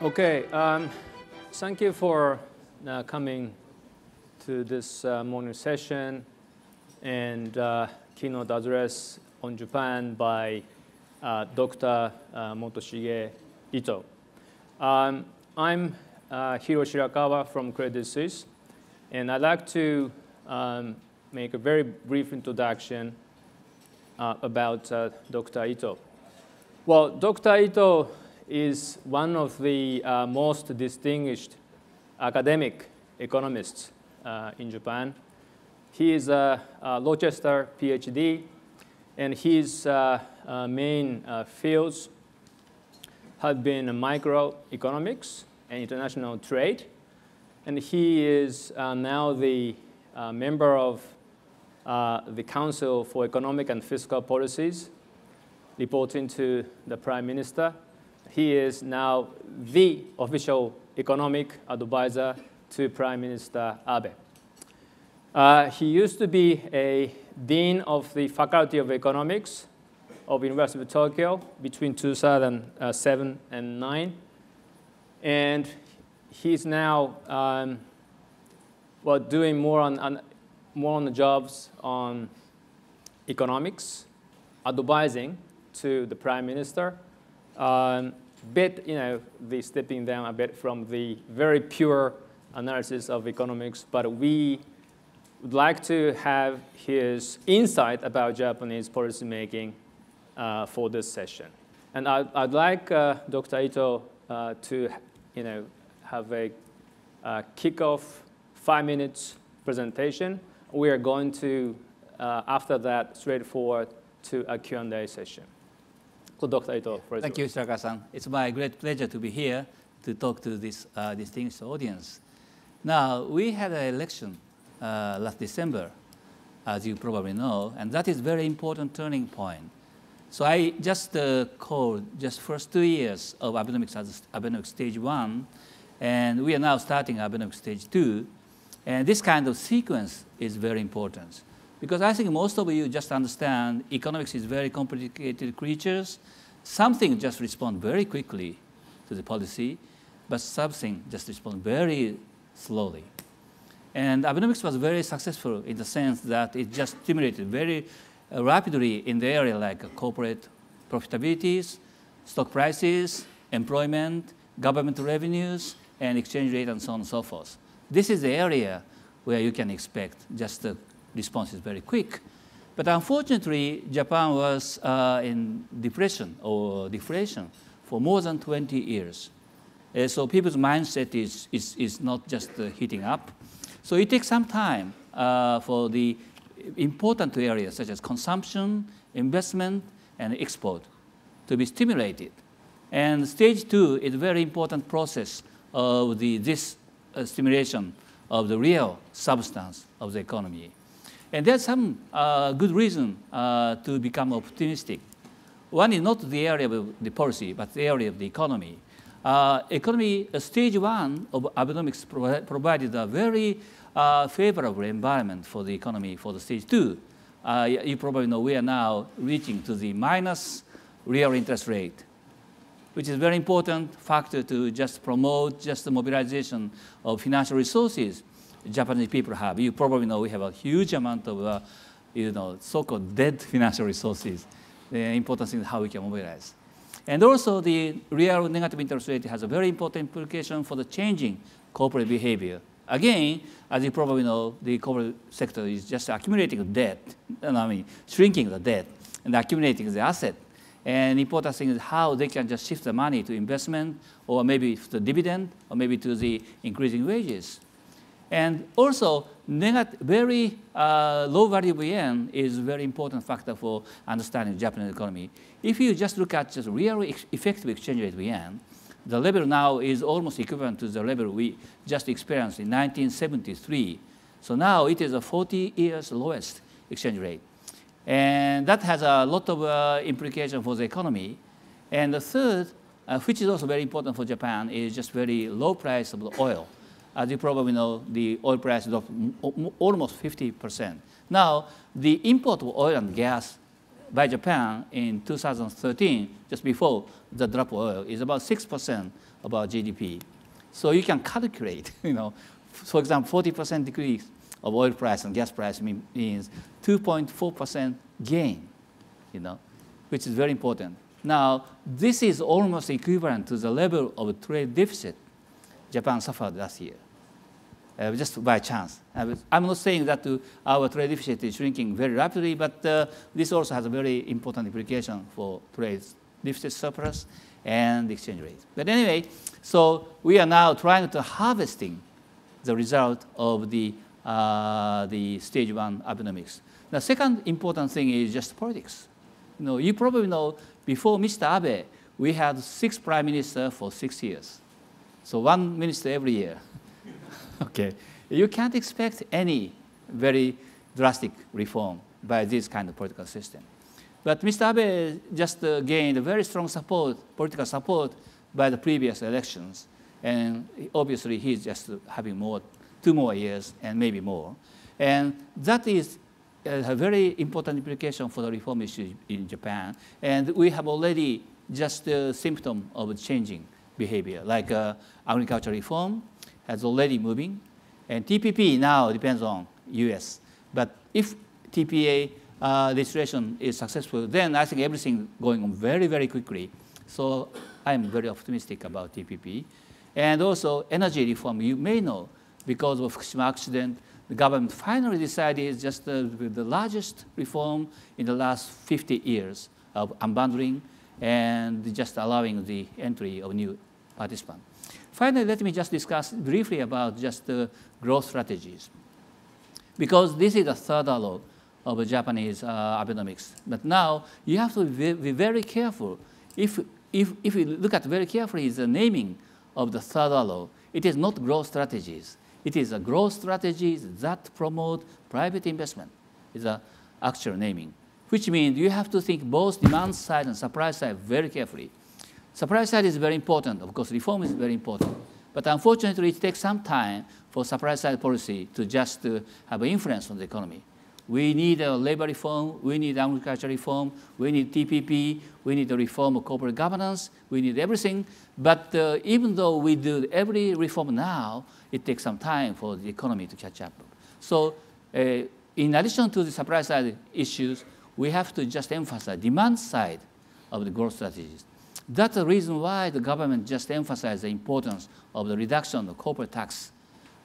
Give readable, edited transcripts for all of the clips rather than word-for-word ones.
Okay, thank you for coming to this morning session and keynote address on Japan by Dr. Motoshige Itoh. I'm Hiro Shirakawa from Credit Suisse, and I'd like to make a very brief introduction about Dr. Itoh. Well, Dr. Itoh is one of the most distinguished academic economists in Japan. He is a Rochester PhD, and his main fields have been microeconomics and international trade. And he is now the member of the Council for Economic and Fiscal Policies, reporting to the Prime Minister. He is now the official economic advisor to Prime Minister Abe. He used to be a dean of the Faculty of Economics of University of Tokyo between 2007 and 2009. And he's now doing more on the jobs on economics, advising to the Prime Minister. The stepping down a bit from the very pure analysis of economics, but we would like to have his insight about Japanese policymaking for this session. And I'd like Dr. Itoh to have a kickoff 5 minutes presentation. We are going to, after that, straightforward to a Q&A session. So Dr. Itoh, thank you, Shirakawa-san. It's my great pleasure to be here to talk to this distinguished audience. Now, we had an election last December, as you probably know, and that is a very important turning point. So I just called just first 2 years of Abenomics as Abenomics Stage 1, and we are now starting Abenomics Stage 2. And this kind of sequence is very important, because I think most of you just understand economics is very complicated creatures. Something just respond very quickly to the policy, but something just respond very slowly. And Abenomics was very successful in the sense that it just stimulated very rapidly in the area like corporate profitabilities, stock prices, employment, government revenues, and exchange rate, and so on and so forth. This is the area where you can expect just the response is very quick. But unfortunately, Japan was in depression or deflation for more than 20 years. So people's mindset is not just heating up. So it takes some time for the important areas such as consumption, investment, and export to be stimulated. And stage 2 is a very important process of this stimulation of the real substance of the economy. And there's some good reason to become optimistic. One is not the area of the policy, but the area of the economy. Stage 1 of Abenomics provided a very favorable environment for the economy for the stage 2. You probably know we are now reaching to the minus real interest rate, which is a very important factor to just promote just the mobilization of financial resources Japanese people have. You probably know we have a huge amount of so-called dead financial resources. The important thing is how we can mobilize. And also the real negative interest rate has a very important implication for the changing corporate behavior. Again, as you probably know, the corporate sector is just accumulating debt, shrinking the debt and accumulating the asset. And the important thing is how they can just shift the money to investment, or maybe to the dividend, or maybe to the increasing wages. And also, very low value of yen is a very important factor for understanding the Japanese economy. If you just look at just real effective exchange rate of yen, the level now is almost equivalent to the level we just experienced in 1973. So now it is a 40 years lowest exchange rate. And that has a lot of implications for the economy. And the third, which is also very important for Japan, is just very low price of the oil. As you probably know, the oil price dropped almost 50%. Now, the import of oil and gas by Japan in 2013, just before the drop of oil, is about 6% of our GDP. So you can calculate, for example, 40% decrease of oil price and gas price means 2.4% gain, which is very important. Now, this is almost equivalent to the level of trade deficit Japan suffered last year, just by chance. I'm not saying that our trade deficit is shrinking very rapidly, but this also has a very important implication for trade deficit surplus and exchange rate. But anyway, so we are now trying to harvesting the result of the stage 1 Abenomics. The second important thing is just politics. You probably know, before Mr. Abe, we had 6 prime ministers for 6 years. So 1 minister every year. Okay. You can't expect any very drastic reform by this kind of political system. But Mr. Abe just gained a very strong political support by the previous elections. And obviously, he's just having 2 more years and maybe more. And that is a very important implication for the reform issues in Japan. And we have already just a symptom of changing behavior, like agricultural reform has already moving. And TPP now depends on US. But if TPA legislation is successful, then I think everything going on very, very quickly. So I'm very optimistic about TPP. And also energy reform, you may know, because of Fukushima accident, the government finally decided just the largest reform in the last 50 years of unbundling and just allowing the entry of new participants. Finally, let me just discuss briefly about just the growth strategies. Because this is the third law of Japanese Abenomics. But now you have to be very careful. If you look at very carefully the naming of the third law, it is not growth strategies. It is a growth strategies that promote private investment, is the actual naming, which means you have to think both demand side and supply side very carefully. Supply side is very important. Of course, reform is very important. But unfortunately, it takes some time for supply side policy to just have an influence on the economy. We need a labor reform. We need agriculture reform. We need TPP. We need a reform of corporate governance. We need everything. But even though we do every reform now, it takes some time for the economy to catch up. So in addition to the supply side issues, we have to just emphasize demand side of the growth strategies. That's the reason why the government just emphasized the importance of the reduction of corporate tax.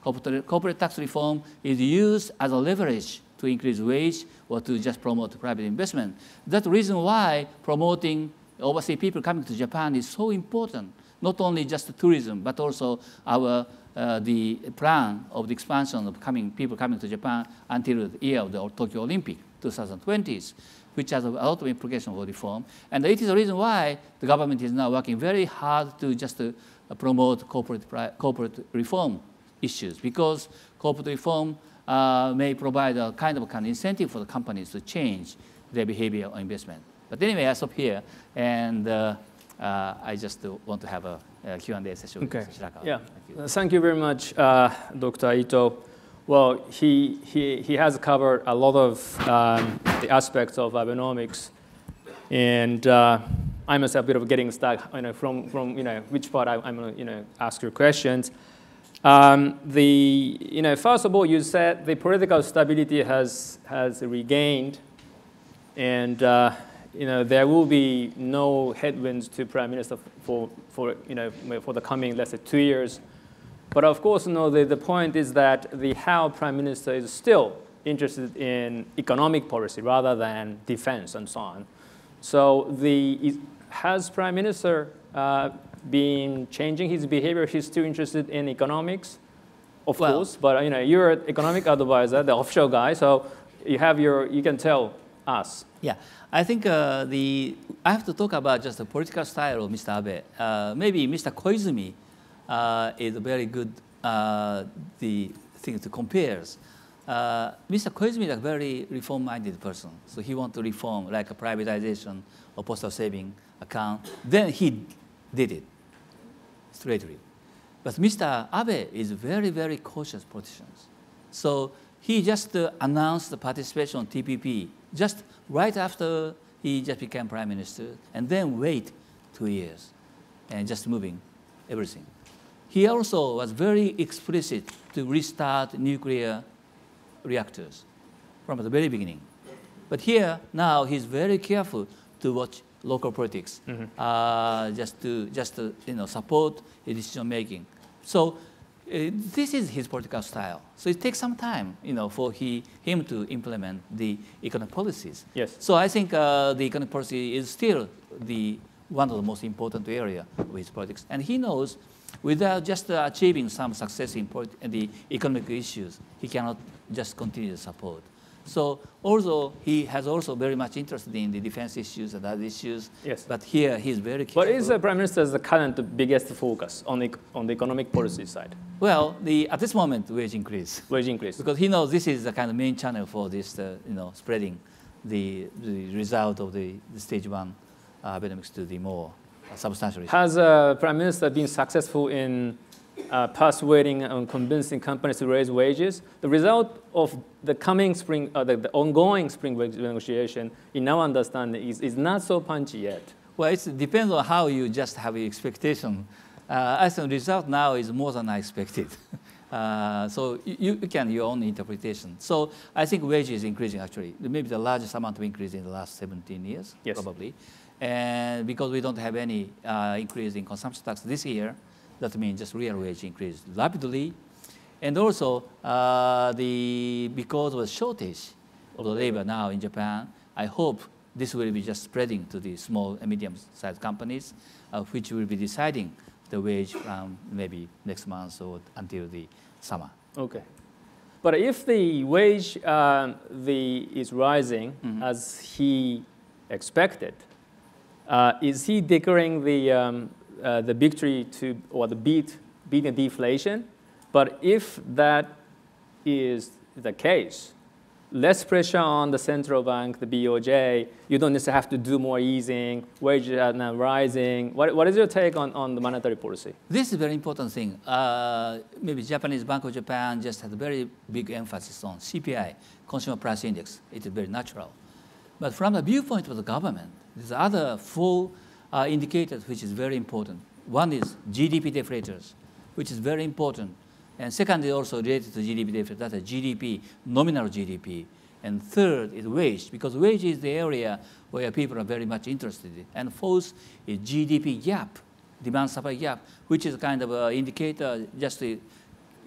Corporate tax reform is used as a leverage to increase wage or to just promote private investment. That's the reason why promoting overseas people coming to Japan is so important, not only just tourism, but also the plan of the expansion of people coming to Japan until the year of the Tokyo Olympic, 2020s, which has a lot of implications for reform. And it is the reason why the government is now working very hard to just promote corporate reform issues, because corporate reform may provide a kind of an incentive for the companies to change their behavior or investment. But anyway, I stop here, and I just want to have a Q&A session with Mr. Shirakawa. Yeah. Thank you very much, Dr. Ito. Well, he has covered a lot of the aspects of Abenomics, and I myself a bit of getting stuck, from which part I'm going to ask your questions. First of all, you said the political stability has regained, and there will be no headwinds to Prime Minister for the coming, let's say, 2 years. But of course, the point is that how Prime Minister is still interested in economic policy rather than defense and so on. So has Prime Minister been changing his behavior? He's still interested in economics, of course. But you're an economic advisor, the offshore guy, so you can tell us. Yeah, I think I have to talk about just the political style of Mr. Abe. Maybe Mr. Koizumi is a very good the thing to compare. Mr. Koizumi is a very reform-minded person, so he wants to reform like a privatization or postal saving account. Then he did it straightly. But Mr. Abe is very, very cautious politician. So he just announced the participation on TPP just right after he just became prime minister, and then wait 2 years, and just moving everything. He also was very explicit to restart nuclear reactors from the very beginning. But here, now, he's very careful to watch local politics, just to support his decision making. So this is his political style. So it takes some time, for him to implement the economic policies. Yes. So I think the economic policy is still one of the most important area of his politics. And he knows without just achieving some success in the economic issues, he cannot just continue to support. So although he has also very much interested in the defense issues and other issues, yes. But here he's very careful. What is the Prime Minister's current biggest focus on the economic policy side? Well, at this moment, wage increase. Wage increase. Because he knows this is the kind of main channel for this, spreading the result of the stage one Abenomics to the more substantial. Has Prime Minister been successful in persuading and convincing companies to raise wages? The result of the coming spring, the ongoing spring wage negotiation, in our understanding, is not so punchy yet. Well, it depends on how you just have the expectation. I think the result now is more than I expected. So you can your own interpretation. So I think wage is increasing actually. Maybe the largest amount of increase in the last 17 years, yes. Probably. And because we don't have any increase in consumption tax this year, that means just real wage increased rapidly. And also, because of the shortage of the labor now in Japan, I hope this will be just spreading to the small and medium-sized companies, which will be deciding the wage from maybe next month or until the summer. Okay. But if the wage is rising as he expected, is he declaring the victory or the beating deflation? But if that is the case, less pressure on the central bank, the BOJ, you don't necessarily have to do more easing, wages are now rising. What is your take on the monetary policy? This is a very important thing. Maybe Japanese Bank of Japan just had a very big emphasis on CPI, Consumer Price Index. It is very natural. But from the viewpoint of the government, there's other four indicators which is very important. One is GDP deflators, which is very important. And second is also related to GDP deflator, that's a GDP, nominal GDP. And third is wage, because wage is the area where people are very much interested in. And fourth is GDP gap, demand-supply gap, which is a kind of an indicator just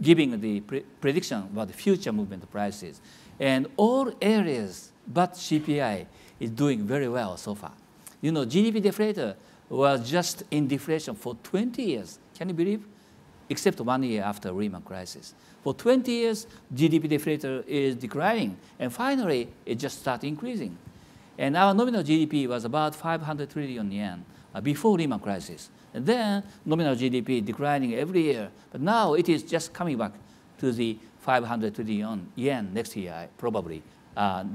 giving the prediction about the future movement of prices. And all areas but CPI is doing very well so far. GDP deflator was just in deflation for 20 years. Can you believe? Except 1 year after Lehman crisis. For 20 years, GDP deflator is declining. And finally, it just started increasing. And our nominal GDP was about 500 trillion yen before Lehman crisis. And then nominal GDP declining every year. But now it is just coming back to the 500 trillion yen next year, probably,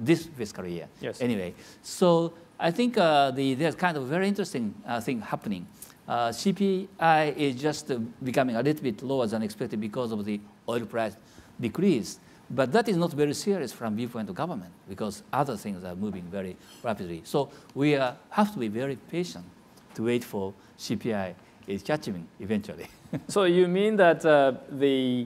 this fiscal year. Yes. Anyway, so I think there's kind of a very interesting thing happening. CPI is just becoming a little bit lower than expected because of the oil price decrease. But that is not very serious from viewpoint of government because other things are moving very rapidly. So we have to be very patient to wait for CPI is catching eventually. So you mean that the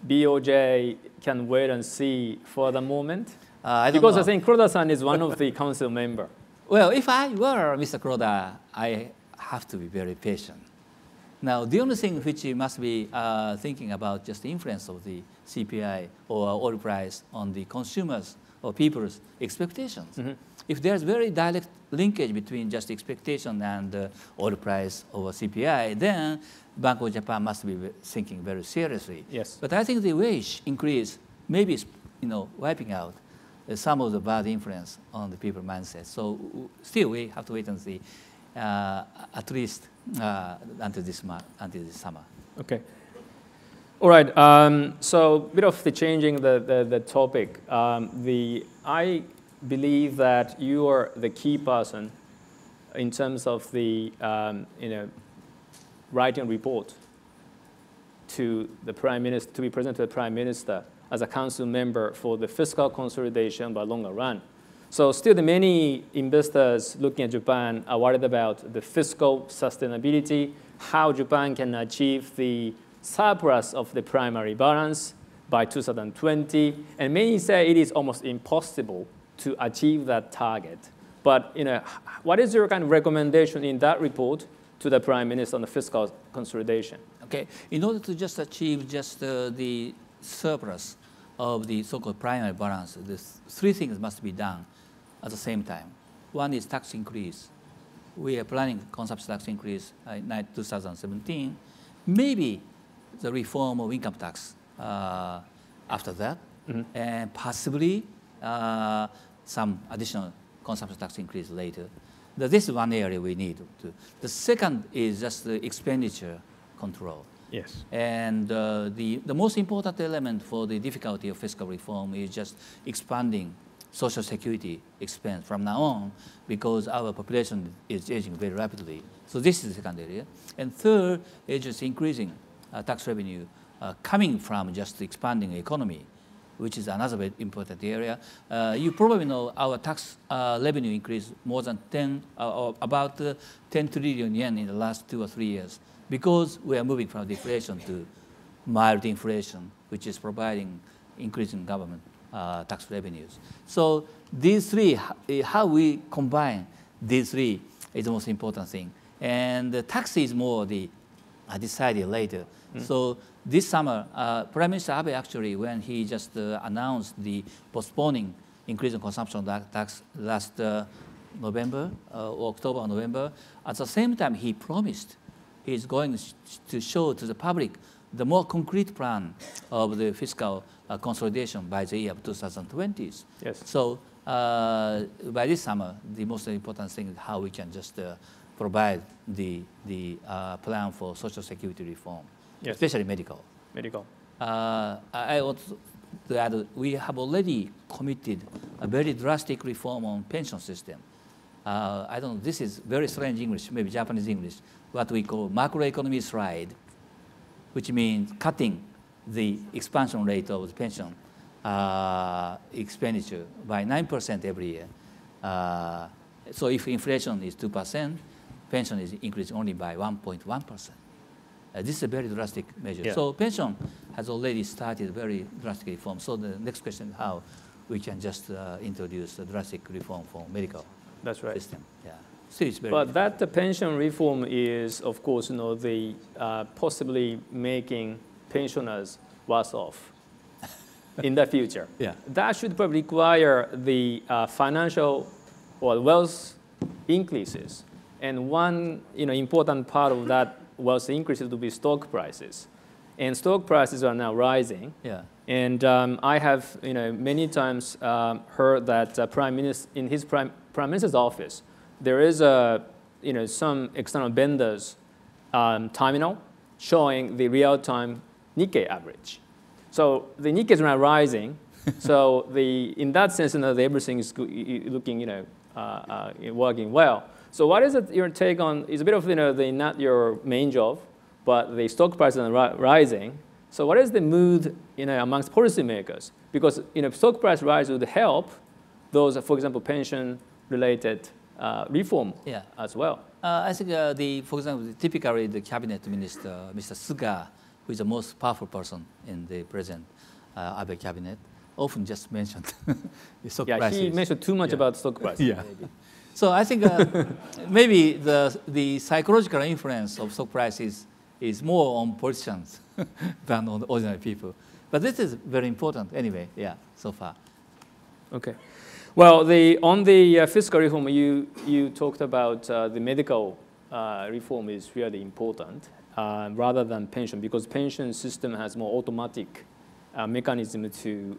BOJ can wait and see for the moment? I don't because know. I think Kuroda-san is one of the council member. Well, if I were Mr. Kuroda, I have to be very patient. Now, the only thing which you must be thinking about just the influence of the CPI or oil price on the consumers or people's expectations. If there's very direct linkage between just expectation and oil price over CPI, then Bank of Japan must be thinking very seriously. Yes. But I think the wage increase maybe is, wiping out some of the bad influence on the people's mindset. So still, we have to wait and see. At least until this summer. Okay. All right. So a bit of the changing the topic. I believe that you are the key person in terms of the writing a report to the Prime Minister, to be presented to the Prime Minister as a council member for the fiscal consolidation by longer run. So still the many investors looking at Japan are worried about the fiscal sustainability, how Japan can achieve the surplus of the primary balance by 2020. And many say it is almost impossible to achieve that target. But what is your kind of recommendation in that report to the Prime Minister on the fiscal consolidation? Okay, in order to just achieve just the surplus of the so-called primary balance, the three things must be done at the same time. One is tax increase. We are planning consumption tax increase in 2017. Maybe the reform of income tax after that, and possibly some additional consumption tax increase later. This is one area we need to. The second is just the expenditure control. Yes. And the most important element for the difficulty of fiscal reform is just expanding Social Security expense from now on, because our population is aging very rapidly. So this is the second area. And third is just increasing tax revenue coming from just expanding the economy, which is another very important area. You probably know our tax revenue increased more than about 10 trillion yen in the last 2 or 3 years, because we are moving from deflation to mild inflation, which is providing increasing government tax revenues. So these three, how we combine these three is the most important thing. And the tax is more decided later. So this summer, Prime Minister Abe actually, when he just announced the postponing increase in consumption tax last November, or October or November, at the same time he promised he's going to show to the public the more concrete plan of the fiscal consolidation by the year of 2020. Yes. So by this summer, the most important thing is how we can just provide the plan for Social Security reform, yes, especially medical. Medical. I want to add, we have already committed a very drastic reform on pension system. I don't know, this is very strange English, maybe Japanese English, what we call macroeconomy slide, which means cutting the expansion rate of the pension expenditure by 9% every year. So if inflation is 2%, pension is increased only by 1.1%. This is a very drastic measure. Yeah. So pension has already started very drastic reform. So the next question is how we can just introduce a drastic reform for medical That's right. system. Yeah. So it's very But that the pension reform is, of course, the possibly making pensioners worse off in the future. Yeah. That should probably require the financial or wealth increases. And one important part of that wealth increases will be stock prices. And stock prices are now rising. Yeah. And I have many times heard that Prime Minister, in his Prime Minister's office, there is some external vendors terminal showing the real-time Nikkei average. So the Nikkei is now rising. So in that sense, everything is looking working well. So what is your take on? It's a bit of not your main job, but the stock prices are rising. So what is the mood amongst policymakers? Because stock price rise would help those, for example, pension-related reform as well. I think, for example, typically the cabinet minister, Mr. Suga, who is the most powerful person in the present Abe cabinet, often just mentioned the stock prices. He mentioned too much about stock prices. Yeah. Maybe. So I think maybe the psychological influence of stock prices is more on politicians than on ordinary people. But this is very important anyway, so far. Okay. Well, on the fiscal reform, you talked about the medical reform is really important rather than pension, because pension system has more automatic mechanism to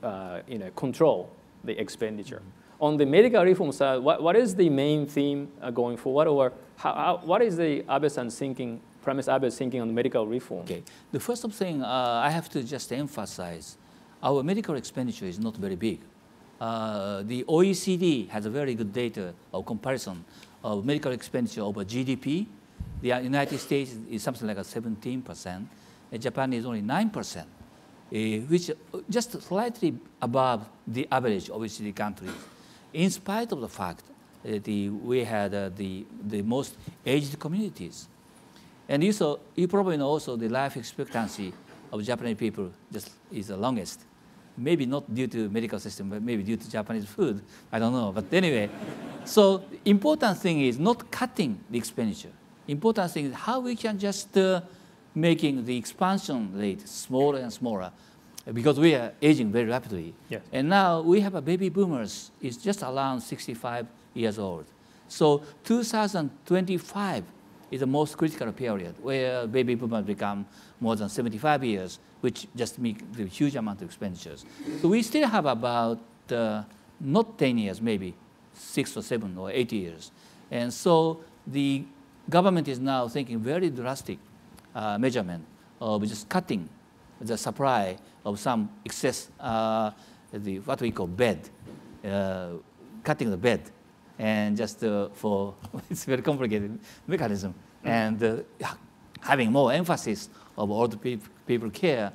control the expenditure. On the medical reform side, what is the main theme going forward, or what is the Abe-san's thinking, Prime Minister Abe's thinking on medical reform? Okay. The first thing I have to just emphasize, our medical expenditure is not very big. The OECD has a very good data of comparison of medical expenditure over GDP. The United States is something like 17%, and Japan is only 9%, which just slightly above the average OECD countries. in spite of the fact that we had the most aged communities. And you probably know also the life expectancy of Japanese people just is the longest. Maybe not due to medical system, but maybe due to Japanese food. I don't know. But anyway, so important thing is not cutting the expenditure. Important thing is how we can just making the expansion rate smaller and smaller, because we are aging very rapidly. Yes. And now we have a baby boomers is just around 65 years old. So 2025 is the most critical period where baby boomers become more than 75 years, which just make the huge amount of expenditures. So we still have about not 10 years, maybe 6 or 7 or 8 years. And so the government is now thinking very drastic measurement of just cutting the supply of some excess, what we call bed, cutting the bed, and just for, it's very complicated mechanism, and having more emphasis of old people care,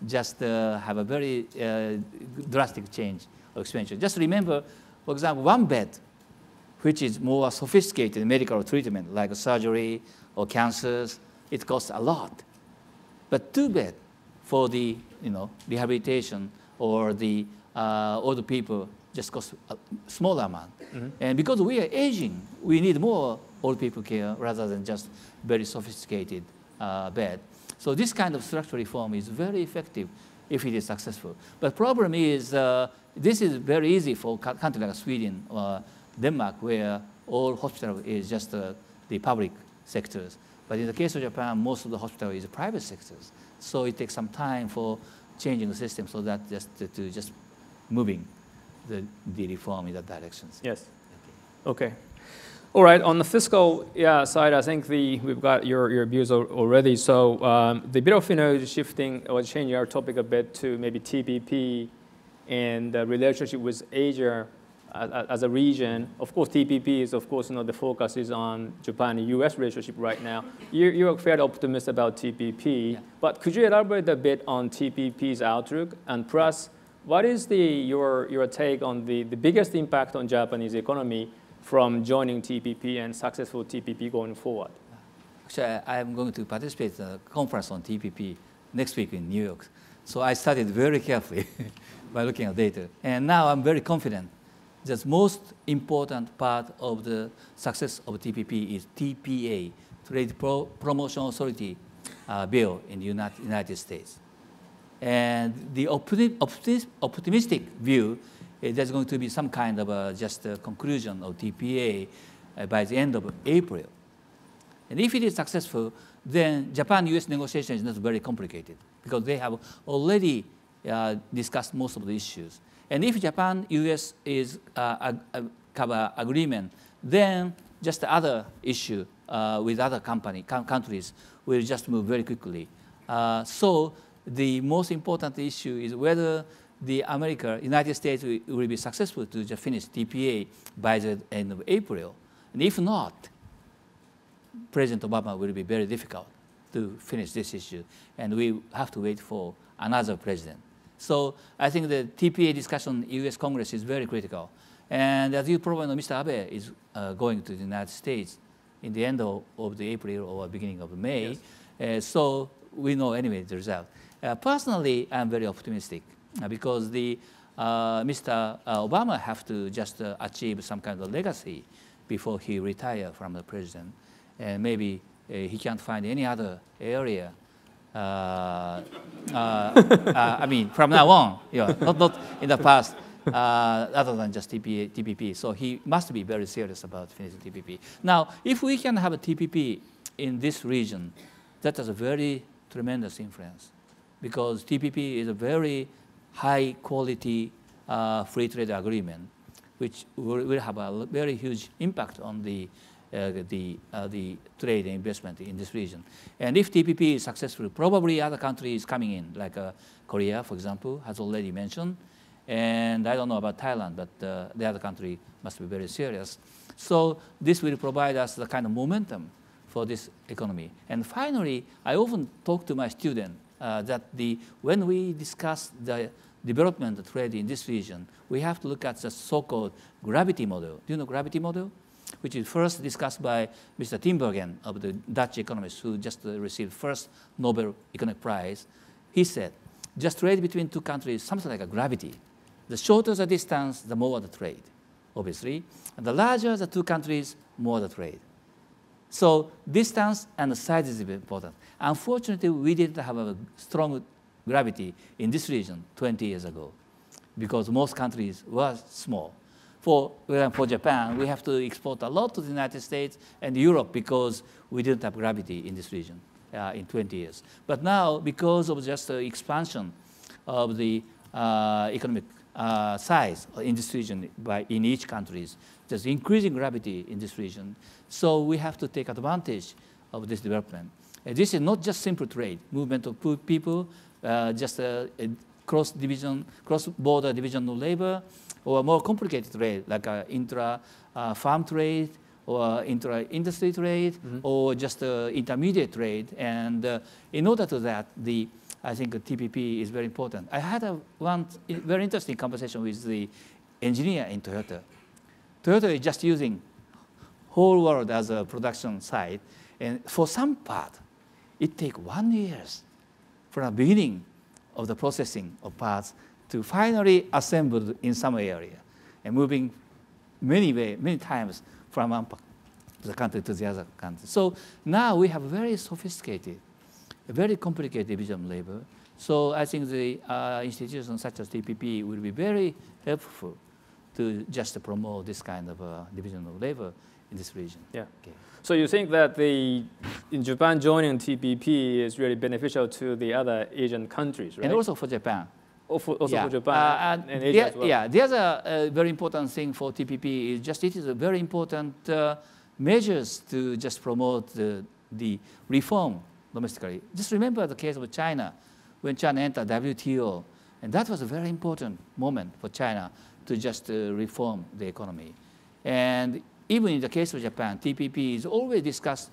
just have a very drastic change of expenditure. Just remember, for example, one bed, which is more sophisticated medical treatment, like surgery or cancers, it costs a lot. But 2 beds for the rehabilitation or the older people just costs a small amount. Mm-hmm. And because we are aging, we need more old people care rather than just very sophisticated bed. So this kind of structural reform is very effective if it is successful. But problem is, this is very easy for countries like Sweden or Denmark, where all hospital is just the public sectors. But in the case of Japan, most of the hospital is private sectors. So it takes some time for changing the system so that just moving the reform in that direction. Yes. Okay. All right. On the fiscal side, I think we've got your views already. So the bit of shifting or changing our topic a bit to maybe TPP and the relationship with Asia as a region. Of course, TPP is, of course, the focus is on Japan and U.S. relationship right now. You're fairly optimistic about TPP, but could you elaborate a bit on TPP's outlook? And plus, what is your take on the biggest impact on Japanese economy from joining TPP and successful TPP going forward? Actually, I am going to participate in a conference on TPP next week in New York. So I studied very carefully by looking at data. And now I'm very confident that the most important part of the success of TPP is TPA, Trade Promotion Authority bill in the United States. And the optimistic view is there's going to be some kind of just a conclusion of TPA by the end of April. And if it is successful, then Japan-US negotiation is not very complicated because they have already discussed most of the issues. And if Japan-US is cover agreement, then just the other issue with other countries will just move very quickly. So the most important issue is whether the United States will be successful to just finish TPA by the end of April. And if not, President Obama will be very difficult to finish this issue. And we have to wait for another president. So I think the TPA discussion in U.S. Congress is very critical. And as you probably know, Mr. Abe is going to the United States in the end of the April or beginning of May. Yes. So we know anyway the result. Personally, I'm very optimistic because Mr. Obama have to just achieve some kind of legacy before he retire from the president. And maybe he can't find any other area. I mean, from now on, not in the past, other than just TPP. So he must be very serious about finishing TPP. Now, if we can have a TPP in this region, that has a very tremendous influence because TPP is a very high quality free trade agreement, which will have a very huge impact on the trade and investment in this region. And if TPP is successful, probably other countries coming in, like Korea, for example, has already mentioned. And I don't know about Thailand, but the other country must be very serious. So this will provide us the kind of momentum for this economy. And finally, I often talk to my students that when we discuss the development of trade in this region, we have to look at the so-called gravity model. Do you know gravity model? Which is first discussed by Mr. Tinbergen of the Dutch economist who just received first Nobel Economic Prize. He said, just trade between two countries is something like a gravity. The shorter the distance, the more the trade, obviously. And the larger the two countries, more the trade. So distance and the size is important. Unfortunately, we didn't have a strong gravity in this region 20 years ago because most countries were small. For Japan, we have to export a lot to the United States and Europe because we didn't have gravity in this region in 20 years. But now, because of just the expansion of the economic size in this region in each country, there's increasing gravity in this region. So we have to take advantage of this development. And this is not just simple trade, movement of people, just a cross-border division of labor, or more complicated trade, like intra-farm trade, or intra-industry trade, or just intermediate trade. And in order to that, I think TPP is very important. I had one very interesting conversation with the engineer in Toyota. Toyota is just using whole world as a production site. And for some part, it takes 1 year from the beginning of the processing of parts to finally assembled in some area and moving many times from one the country to the other country. So now we have very sophisticated, very complicated division of labor. So I think the institutions such as TPP will be very helpful to just promote this kind of division of labor in this region. Yeah. Okay. So you think that in Japan joining TPP is really beneficial to the other Asian countries, right? And also for Japan. Also for Japan and Asia as well. Yeah, the other very important thing for TPP is just it is a very important measures to just promote the reform domestically. Just remember the case of China, when China entered WTO, and that was a very important moment for China to just reform the economy. And even in the case of Japan, TPP is always discussed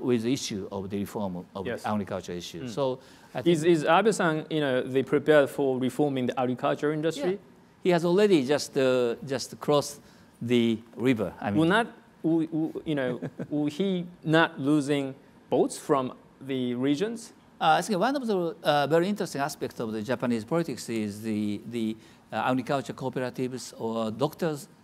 with the issue of the reform of agriculture issues. So I think is Abe-san, they prepared for reforming the agriculture industry? Yeah. He has already just crossed the river. I mean, will he not losing votes from the regions? I think one of the very interesting aspects of the Japanese politics is the agriculture cooperatives or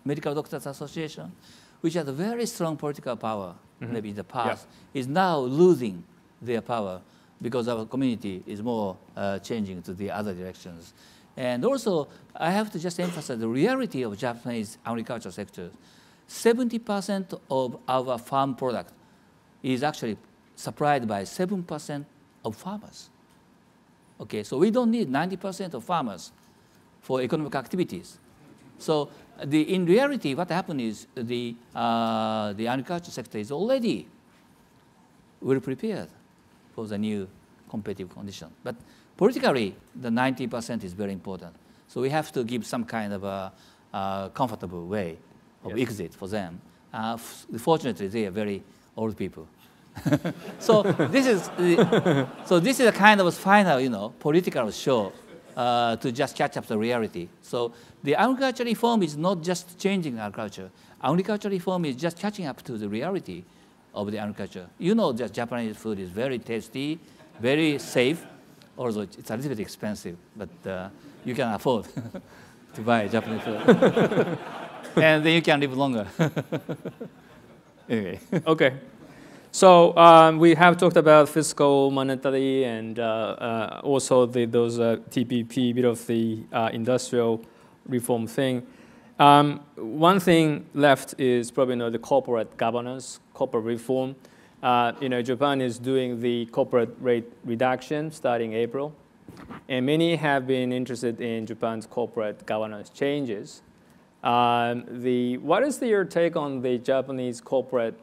medical doctors association, which has a very strong political power, maybe in the past, is now losing their power because our community is more changing to the other directions. And also, I have to just emphasize the reality of Japanese agriculture sector. 70% of our farm product is actually supplied by 7% of farmers. Okay, so we don't need 90% of farmers for economic activities. So in reality, what happened is the agriculture sector is already well prepared for the new competitive condition. But politically, the 90% is very important. So we have to give some kind of a comfortable way of exit for them. Fortunately, they are very old people. So this is a kind of final, political show to just catch up the reality. So the agriculture reform is not just changing agriculture. Agriculture reform is just catching up to the reality of the agriculture. You know that Japanese food is very tasty, very safe, although it's a little bit expensive, but you can afford to buy Japanese food. And then you can live longer. Anyway. Okay. So we have talked about fiscal, monetary, and also those TPP, bit of the industrial reform thing. One thing left is probably the corporate governance, corporate reform. Japan is doing the corporate rate reduction starting April, and many have been interested in Japan's corporate governance changes. What is your take on the Japanese corporate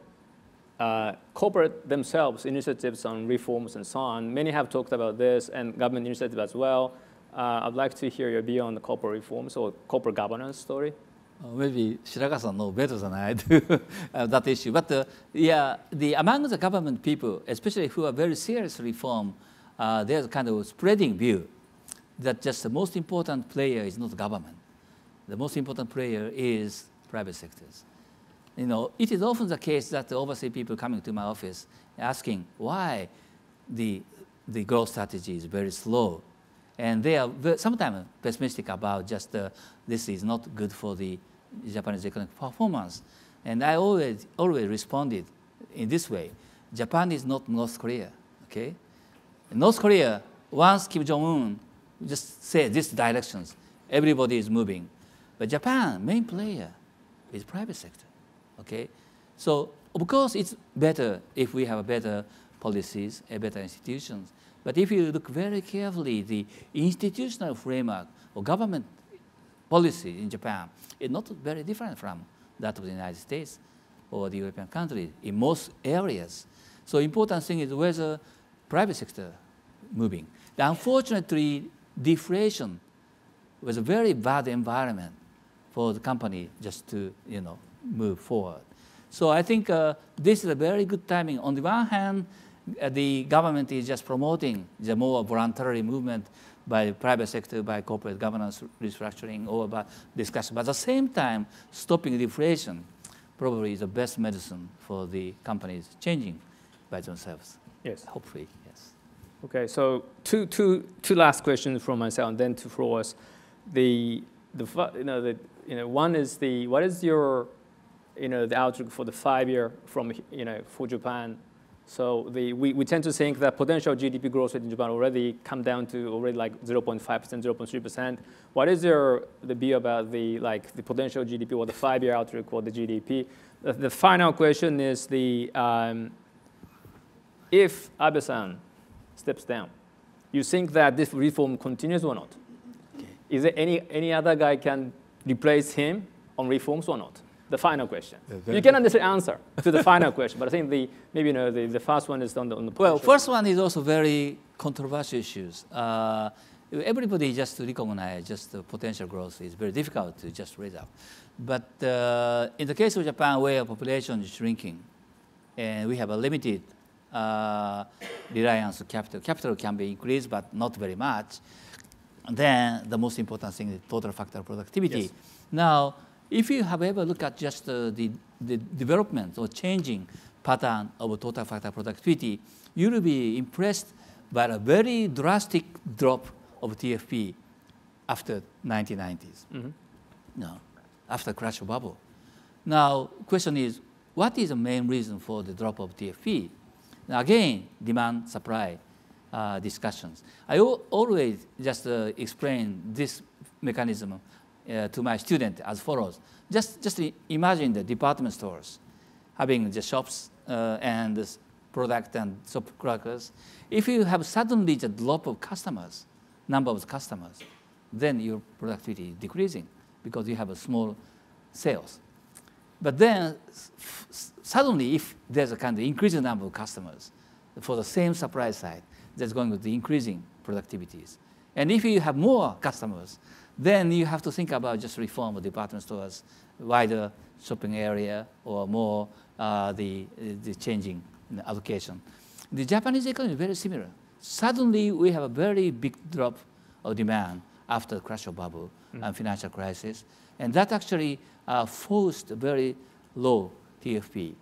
themselves initiatives on reforms and so on? Many have talked about this, and government initiative as well. I'd like to hear your view on the corporate reforms or corporate governance story. Maybe Shiraka-san knows better than I do that issue. But among the government people, especially who are very serious reform, there's a kind of spreading view that just the most important player is not government. The most important player is private sectors. You know, it is often the case that the overseas people coming to my office asking why the growth strategy is very slow. And they are sometimes pessimistic about just this is not good for the Japanese economic performance. And I always responded in this way. Japan is not North Korea, okay? In North Korea, once Kim Jong-un just said these directions, everybody is moving. But Japan, main player is private sector, okay? So of course it's better if we have better policies and better institutions. But if you look very carefully, the institutional framework or government policy in Japan is not very different from that of the United States or the European countries in most areas. So important thing is whether private sector moving. Unfortunately, deflation was a very bad environment for the company just to move forward. So I think this is a very good timing. On the one hand, the government is just promoting the more voluntary movement by the private sector, by corporate governance restructuring, or by discussion. But at the same time, stopping deflation probably is the best medicine for the companies changing by themselves. Yes. Hopefully, yes. Okay, so two last questions from myself, and then to Flores. One is what is your the outlook for the 5-year from for Japan? So we tend to think that potential GDP growth rate in Japan already come down to already like 0.5%, 0.3%. What is the view about the potential GDP or the 5-year outlook for the GDP? The final question is if Abe-san steps down, you think that this reform continues or not? Okay. Is there any other guy can replace him on reforms or not? The final question. You cannot necessarily answer to the final question, but I think the first one is on the well, first one is also very controversial issues. Everybody just recognize just the potential growth is very difficult to just raise up. But in the case of Japan, where population is shrinking, and we have a limited reliance on capital. Capital can be increased, but not very much. And then the most important thing is total factor productivity. Yes. Now, if you have ever looked at just the development or changing pattern of total factor productivity, you will be impressed by a very drastic drop of TFP after 1990s. Mm-hmm. No, after crash of bubble. Now, question is, what is the main reason for the drop of TFP? Now, again, demand supply discussions. I always just explain this mechanism to my student as follows. Just imagine the department stores having the shops and the product and shop crackers. If you have suddenly the drop of customers, number of customers, then your productivity is decreasing because you have a small sales. But then suddenly, if there's a kind of increasing number of customers for the same supply side, that's going to be increasing productivities. And if you have more customers, then you have to think about just reform of department stores, wider shopping area, or more the changing allocation. The Japanese economy is very similar. Suddenly, we have a very big drop of demand after the crash of bubble and financial crisis, and that actually forced very low TFP.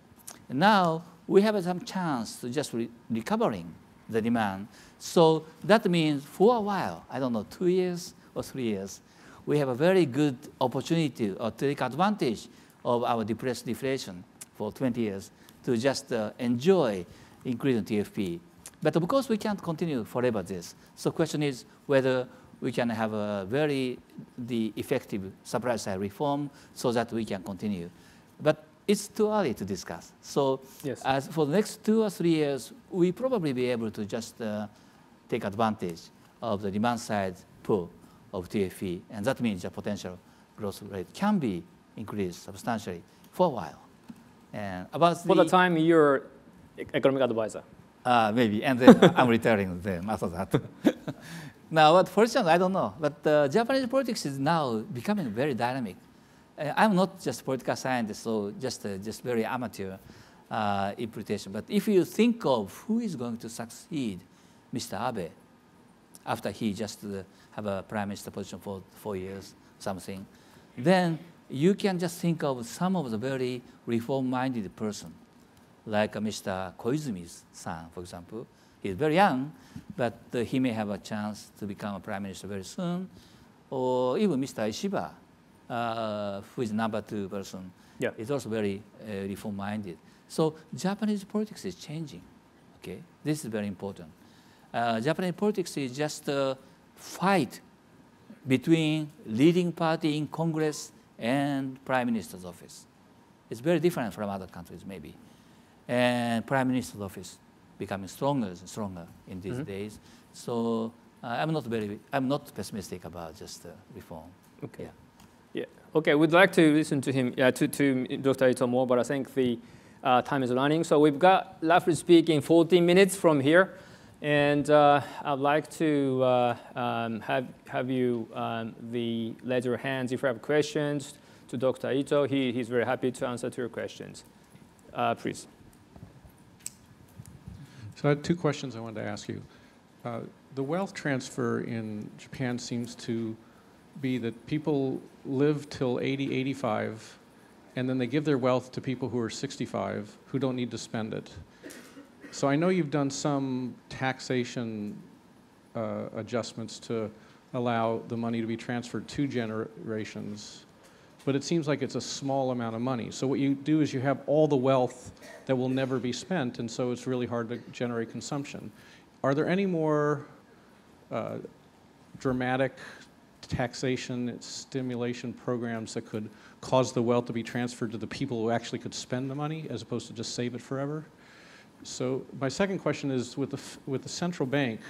And now, we have some chance to just recovering the demand. So that means for a while, I don't know, 2 years or 3 years, we have a very good opportunity to take advantage of our depressed deflation for 20 years to just enjoy increasing TFP. But of course, we can't continue forever this. So the question is whether we can have a very effective supply side reform so that we can continue. But it's too early to discuss. So yes. As for the next 2 or 3 years, we probably be able to just take advantage of the demand side pull of TFP, and that means the potential growth rate can be increased substantially for a while. And about for the time you're economic advisor. Maybe, and then I'm retiring them after that. Now, what for instance, I don't know, but Japanese politics is now becoming very dynamic. I'm not just a political scientist, so just very amateur interpretation. But if you think of who is going to succeed Mr. Abe, after he just have a prime minister position for 4 years, something, then you can just think of some of the very reform-minded person, like Mr. Koizumi's son, for example. He's very young, but he may have a chance to become a prime minister very soon. Or even Mr. Ishiba, who is number 2 person, is also very reform-minded. So Japanese politics is changing. Okay, this is very important. Japanese politics is just a fight between leading party in Congress and Prime Minister's office. It's very different from other countries, maybe. And Prime Minister's office becoming stronger and stronger in these days. So I'm not pessimistic about just reform. Okay. Yeah. Okay, we'd like to listen to him, to Dr. Itoh more, but I think the time is running. So we've got, roughly speaking, 14 minutes from here. And I'd like to have you raise your hands if you have questions to Dr. Itoh. He's very happy to answer to your questions. Please. So I had 2 questions I wanted to ask you. The wealth transfer in Japan seems to be that people live till 80, 85, and then they give their wealth to people who are 65 who don't need to spend it. So I know you've done some taxation adjustments to allow the money to be transferred 2 generations, but it seems like it's a small amount of money. So what you do is you have all the wealth that will never be spent, and so it's really hard to generate consumption. Are there any more dramatic taxation stimulation programs that could cause the wealth to be transferred to the people who actually could spend the money as opposed to just save it forever? So my second question is, with the central bank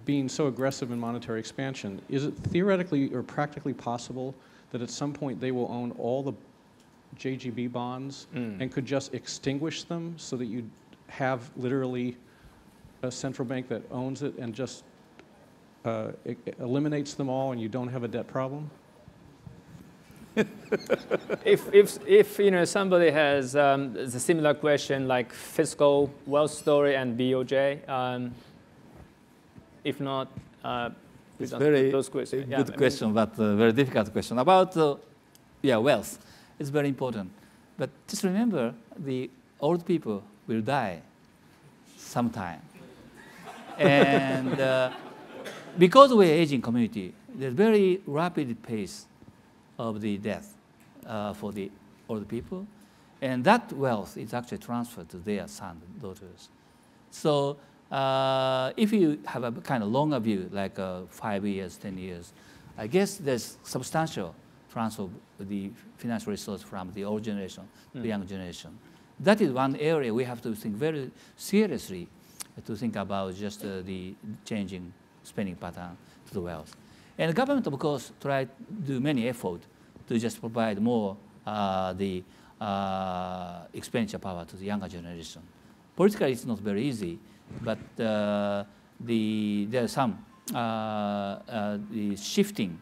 being so aggressive in monetary expansion, is it theoretically or practically possible that at some point they will own all the JGB bonds and could just extinguish them so that you have literally a central bank that owns it and just eliminates them all and you don't have a debt problem? If somebody has a similar question like fiscal wealth story and BOJ, if not, it's very those questions. Good question, but very difficult question about wealth. It's very important, but just remember the old people will die sometime, and because we're an aging community, there's very rapid pace of the death for the old people, and that wealth is actually transferred to their sons and daughters. So if you have a kind of longer view, like 5 years, 10 years, I guess there's substantial transfer of the financial resource from the old generation to the young generation. That is one area we have to think very seriously to think about just the changing spending pattern to the wealth. And the government, of course, try to do many efforts to just provide more the expenditure power to the younger generation. Politically, it's not very easy, but there are some the shifting,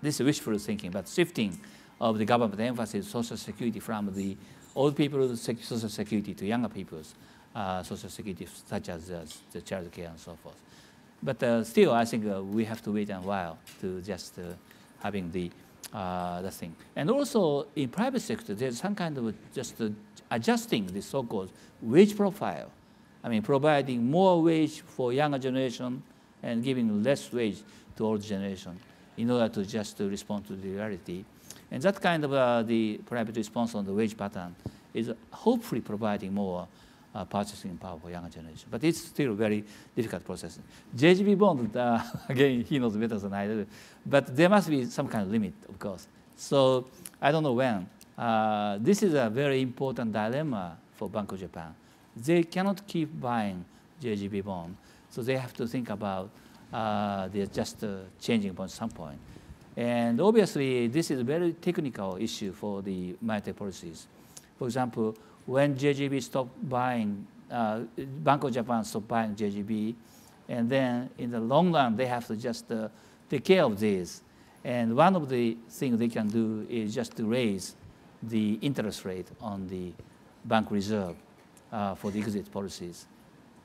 this is wishful thinking, but shifting of the government emphasis social security from the old people's social security to younger people's social security, such as the child care and so forth. But still, I think we have to wait a while to just having the thing. And also in private sector, there's some kind of just adjusting the so-called wage profile. I mean, providing more wage for younger generation and giving less wage to old generation in order to just respond to the reality. And that kind of the private response on the wage pattern is hopefully providing more purchasing power for younger generation. But it's still a very difficult process. JGB bond, again, he knows better than I do. But there must be some kind of limit, of course. So I don't know when. This is a very important dilemma for Bank of Japan. They cannot keep buying JGB bond, so they have to think about they're just changing upon some point. And obviously, this is a very technical issue for the monetary policies. For example, when JGB stopped buying, Bank of Japan stopped buying JGB, and then in the long run, they have to just take care of this. And one of the things they can do is just to raise the interest rate on the bank reserve for the exit policies.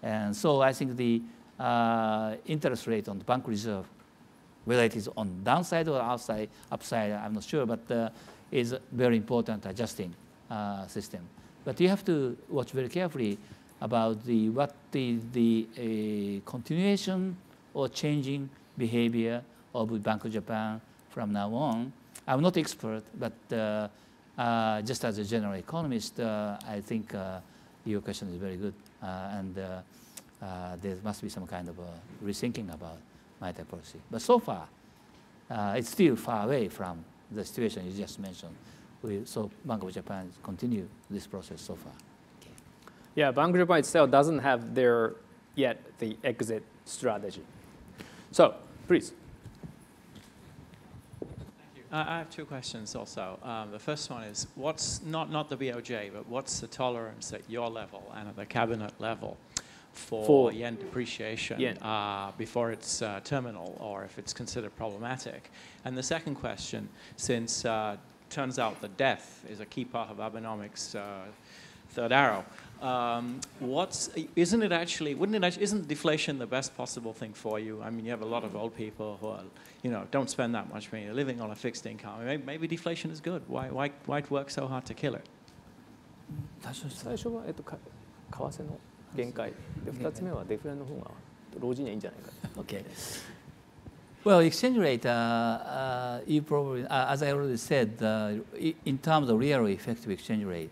And so I think the interest rate on the bank reserve, whether it is on downside or outside, upside, I'm not sure, but is very important adjusting system. But you have to watch very carefully about what the continuation or changing behavior of Bank of Japan from now on. I'm not expert, but just as a general economist, I think your question is very good, and there must be some kind of rethinking about monetary policy. But so far, it's still far away from the situation you just mentioned. So Bank of Japan continue this process so far. Okay. Yeah, Bank of Japan itself doesn't have yet the exit strategy. So, please. I have two questions also. The first one is, what's not the BOJ, but what's the tolerance at your level and at the cabinet level for yen depreciation before it's terminal, or if it's considered problematic? And the second question, since turns out that death is a key part of Abenomics' third arrow, isn't deflation the best possible thing for you? I mean, you have a lot of old people who are, don't spend that much money, they're living on a fixed income. Maybe deflation is good. Why work so hard to kill it? 最初は為替の限界で、2つ目はデフレの方が老人にはいいんじゃないか。Okay. Well, exchange rate, you probably, as I already said, in terms of real effective exchange rate,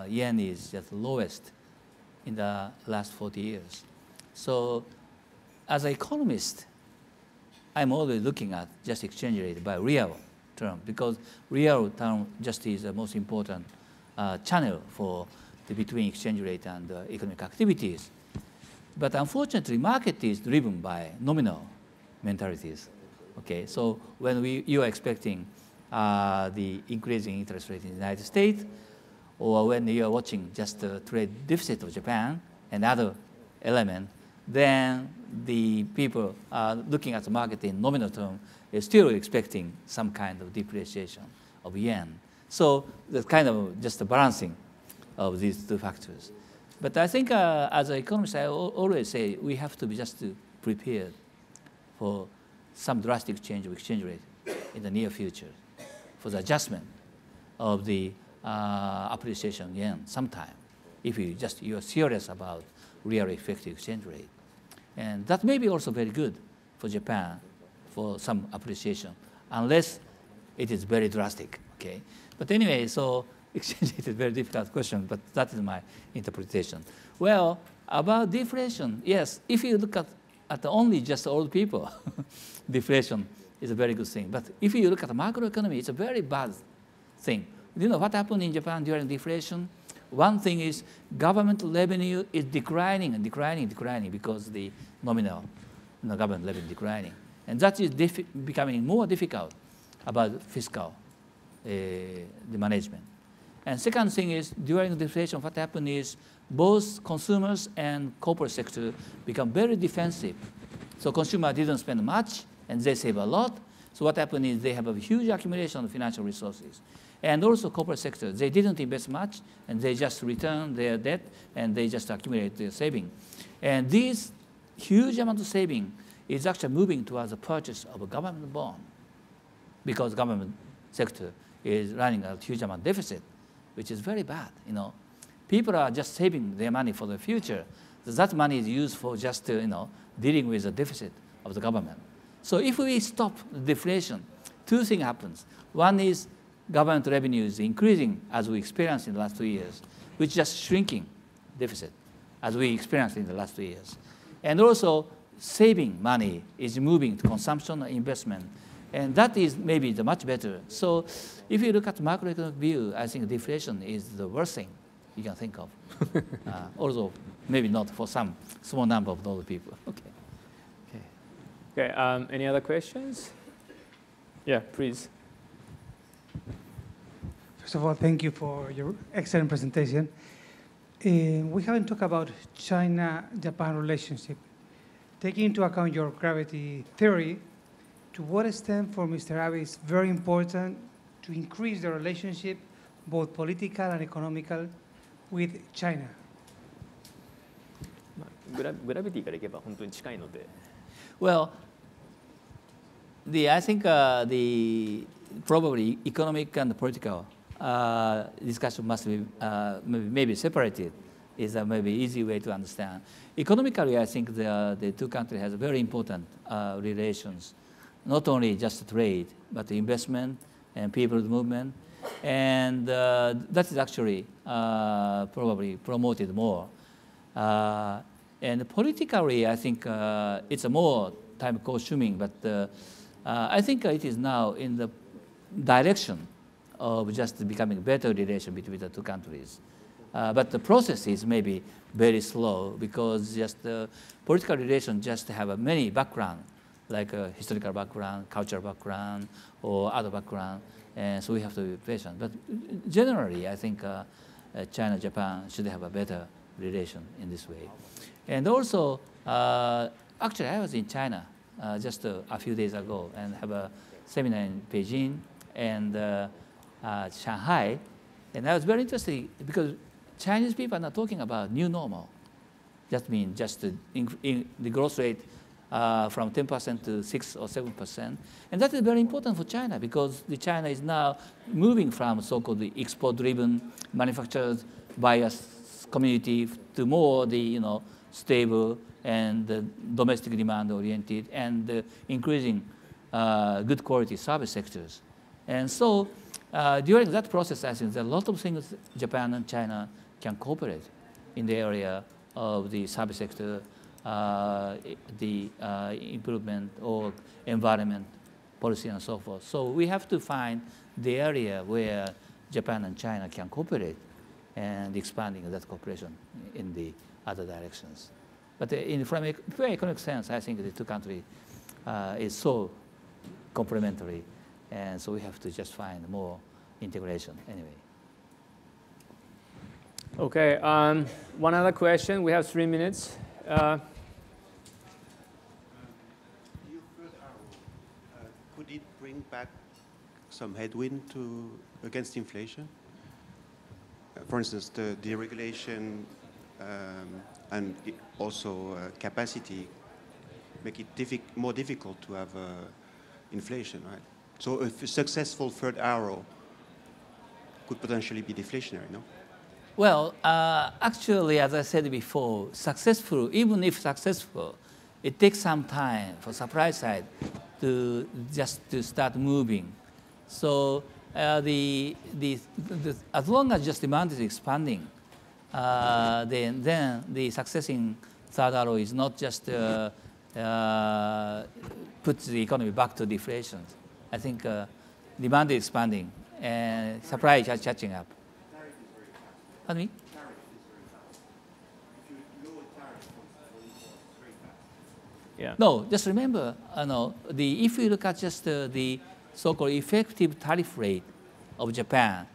yen is just lowest in the last 40 years. So, as an economist, I'm always looking at just exchange rate by real term, because real term just is the most important channel for between exchange rate and economic activities. But unfortunately, market is driven by nominal mentalities. Okay, so when you are expecting the increasing interest rate in the United States, or when you are watching just the trade deficit of Japan and other element, then the people looking at the market in nominal term is still expecting some kind of depreciation of yen. So there's kind of just a balancing of these two factors. But I think as an economist, I always say we have to be just prepared for some drastic change of exchange rate in the near future, for the adjustment of the appreciation of yen sometime, if you are serious about real effective exchange rate. And that may be also very good for Japan for some appreciation, unless it is very drastic, okay? But anyway, so exchange rate is a very difficult question, but that is my interpretation. Well, about deflation, yes, if you look at only just old people, deflation is a very good thing. But if you look at the macroeconomy, it's a very bad thing. You know what happened in Japan during deflation? One thing is government revenue is declining and declining because the nominal government revenue declining. And that is becoming more difficult about fiscal the management. And second thing is, during deflation, what happened is both consumers and corporate sector become very defensive. So consumer didn't spend much, and they save a lot. So what happened is they have a huge accumulation of financial resources. And also corporate sector, they didn't invest much, and they just return their debt, and they just accumulate their saving. And this huge amount of saving is actually moving towards the purchase of a government bond, because government sector is running a huge amount of deficit, which is very bad, People are just saving their money for the future. That money is used for just, dealing with the deficit of the government. So if we stop the deflation, two things happens. One is government revenue is increasing as we experienced in the last 2 years, which is just shrinking deficit as we experienced in the last 2 years. And also saving money is moving to consumption or investment. And that is maybe the much better. So if you look at macroeconomic view, I think deflation is the worst thing you can think of. Although maybe not for some small number of those people. Okay. Any other questions? Yeah, please. First of all, thank you for your excellent presentation. We haven't talked about China-Japan relationship. Taking into account your gravity theory, to what extent for Mr. Abe is very important to increase the relationship, both political and economical, with China? グラビティからいけば本当に近いので。Well, I think the probably economic and political discussion must be maybe separated. Is a maybe easy way to understand. Economically, I think the two countries have very important relations, not only just trade, but investment and people's movement. And that is actually probably promoted more. And politically, I think it's a more time-consuming, but I think it is now in the direction of just becoming better relation between the two countries. But the process is maybe very slow because just political relations just have many background, like historical background, cultural background, or other background. And so we have to be patient. But generally, I think China, Japan should have a better relation in this way. And also, actually, I was in China just a few days ago and have a seminar in Beijing and Shanghai. And I was very interested because Chinese people are not talking about new normal. That means just the growth rate from 10% to 6 or 7%. And that is very important for China because China is now moving from so-called the export-driven manufacturers buyers community to more the stable and domestic demand-oriented and increasing good quality service sectors. And so during that process, I think there are a lot of things Japan and China can cooperate in the area of the service sector, the improvement or environment policy and so forth. So we have to find the area where Japan and China can cooperate and expanding that cooperation in the other directions. But from a very economic sense, I think the two countries is so complementary, and so we have to just find more integration anyway. Okay, one other question. We have 3 minutes. Could it bring back some headwind against inflation? For instance, the deregulation and also capacity make it more difficult to have inflation, right? So a successful third arrow could potentially be deflationary, no? Well, actually, as I said before, successful, even if successful, it takes some time for supply side to start moving. So as long as just demand is expanding, then the success in third arrow is not just put the economy back to deflation. I think demand is expanding and supply is catching up. Pardon me? Yeah. No, just remember, if you look at just the so-called effective tariff rate of Japan,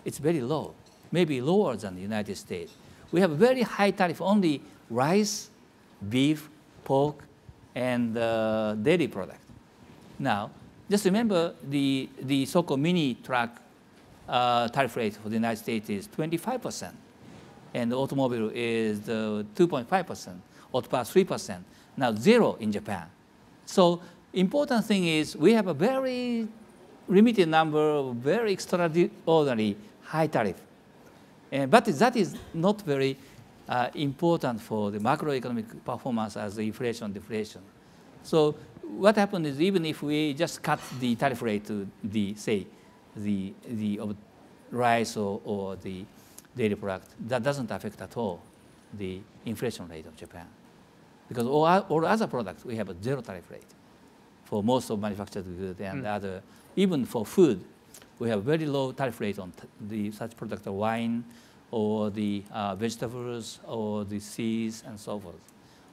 it's very low, maybe lower than the United States. We have very high tariff, only rice, beef, pork, and dairy product. Now, just remember the so-called mini truck tariff rate for the United States is 25%, and the automobile is 2.5%, auto parts 3%. Now 0 in Japan. So important thing is we have a very limited number of very extraordinary high tariff, but that is not very important for the macroeconomic performance as the inflation deflation. So what happened is even if we just cut the tariff rate to the of rice or the dairy product, that doesn't affect at all the inflation rate of Japan. Because all other products, we have a 0 tariff rate for most of manufactured goods and other. Even for food, we have very low tariff rate on such product, wine or the vegetables or the seeds and so forth.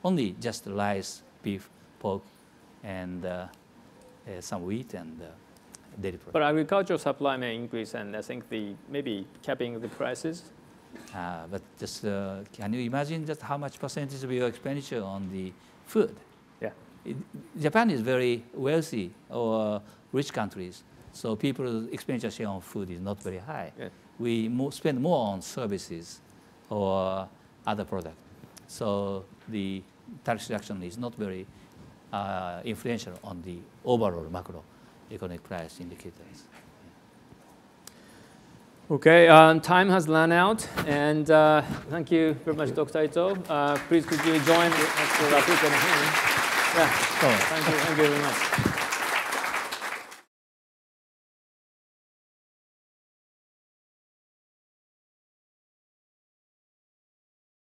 Only just rice, beef, pork, and some wheat and dairy products. But agricultural supply may increase, and I think maybe capping the prices. But just can you imagine just how much percentage of your expenditure on the food? Yeah. Japan is very wealthy or rich countries, so people's expenditure share on food is not very high. Yeah. We spend more on services or other products. So the tax reduction is not very influential on the overall macroeconomic price indicators. Okay, time has run out, and thank you very much, Dr. Itoh. Please could you join us for a quick hand? Yeah, thank you very much.